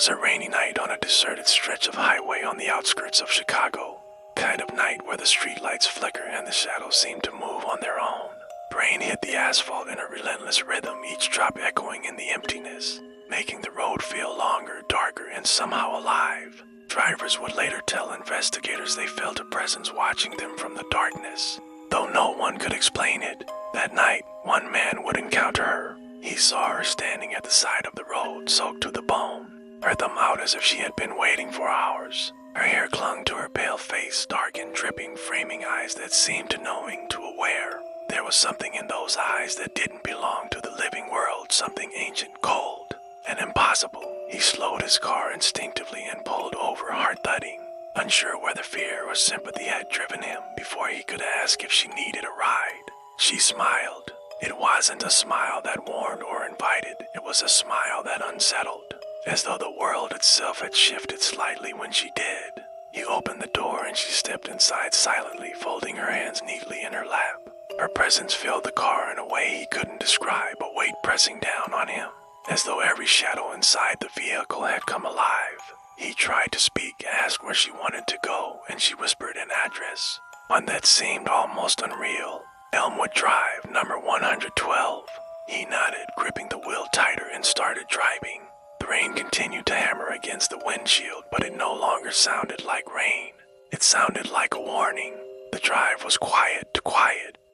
was a rainy night on a deserted stretch of highway on the outskirts of Chicago. Kind of night where the streetlights flicker and the shadows seem to move on their own. Rain hit the asphalt in a relentless rhythm, each drop echoing in the emptiness, making the road feel longer, darker, and somehow alive. Drivers would later tell investigators they felt a presence watching them from the darkness. Though no one could explain it, that night, one man would encounter her. He saw her standing at the side of the road, soaked to the bone, her thumb out as if she had been waiting for hours. Her hair clung to her pale face, dark and dripping, framing eyes that seemed to knowing, to aware. There was something in those eyes that didn't belong to the living world, something ancient, cold, and impossible. He slowed his car instinctively and pulled over, heart thudding, unsure whether fear or sympathy had driven him before he could ask if she needed a ride. She smiled. It wasn't a smile that warned or invited. It was a smile that unsettled, as though the world itself had shifted slightly when she did. He opened the door and she stepped inside silently, folding her hands neatly in her lap. Her presence filled the car in a way he couldn't describe, a weight pressing down on him, as though every shadow inside the vehicle had come alive. He tried to speak, asked where she wanted to go, and she whispered an address, one that seemed almost unreal. Elmwood Drive, number 112. He nodded, gripping the wheel tighter, and started driving. The rain continued to hammer against the windshield, but it no longer sounded like rain. It sounded like a warning. The drive was quiet.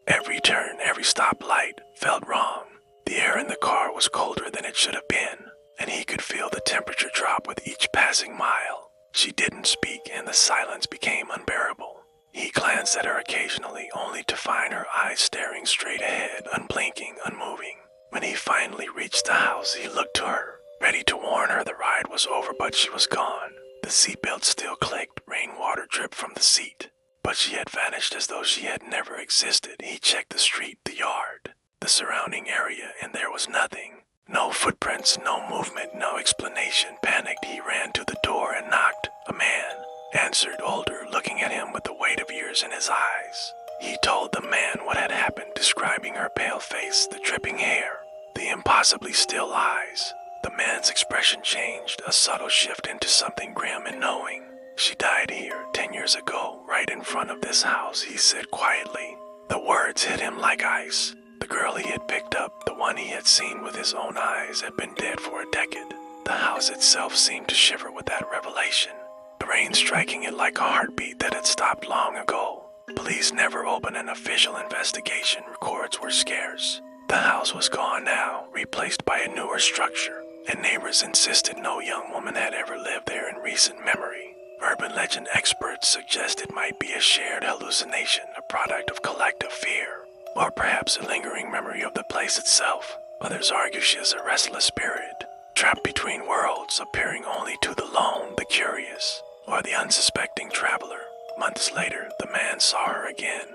Every turn, every stoplight felt wrong. The air in the car was colder than it should have been, and he could feel the temperature drop with each passing mile. She didn't speak, and the silence became unbearable. He glanced at her occasionally, only to find her eyes staring straight ahead, unblinking, unmoving. When he finally reached the house, he looked to her, ready to warn her the ride was over, but she was gone. The seatbelt still clicked, rainwater dripped from the seat, but she had vanished as though she had never existed. He checked the street, the yard, the surrounding area, and there was nothing. No footprints, no movement, no explanation. Panicked, he ran to the door and knocked. A man answered, older, looking at him with the weight of years in his eyes. He told the man what had happened, describing her pale face, the dripping hair, the impossibly still eyes. The man's expression changed, a subtle shift into something grim and knowing. She died here 10 years ago, right in front of this house, he said quietly. The words hit him like ice. The girl he had picked up, the one he had seen with his own eyes, had been dead for a decade. The house itself seemed to shiver with that revelation, the rain striking it like a heartbeat that had stopped long ago. Police never opened an official investigation. Records were scarce. The house was gone now, replaced by a newer structure, and neighbors insisted no young woman had ever lived there in recent memory. Urban legend experts suggest it might be a shared hallucination, a product of collective fear, or perhaps a lingering memory of the place itself. Others argue she is a restless spirit, trapped between worlds, appearing only to the lone, the curious, or the unsuspecting traveler. Months later, the man saw her again.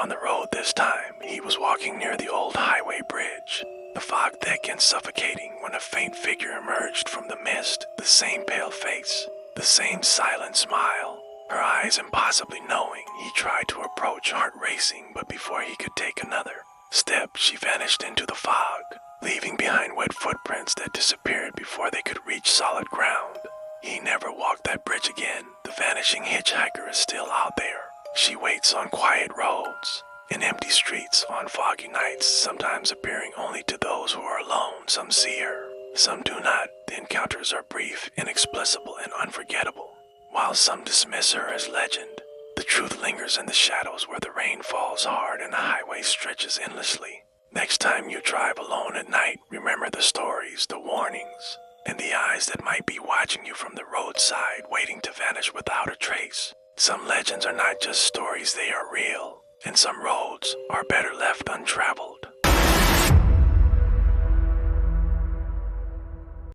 On the road this time, he was walking near the old highway bridge, the fog thick and suffocating, when a faint figure emerged from the mist, the same pale face, the same silent smile, her eyes impossibly knowing. He tried to approach, heart racing, but before he could take another step, she vanished into the fog, leaving behind wet footprints that disappeared before they could reach solid ground. He never walked that bridge again. The vanishing hitchhiker is still out there. She waits on quiet roads, in empty streets, on foggy nights, sometimes appearing only to those who are alone. Some see her, some do not. The encounters are brief, inexplicable, and unforgettable. While some dismiss her as legend, the truth lingers in the shadows where the rain falls hard and the highway stretches endlessly. Next time you drive alone at night, remember the stories, the warnings, and the eyes that might be watching you from the roadside, waiting to vanish without a trace. Some legends are not just stories, they are real, and some roads are better left untraveled.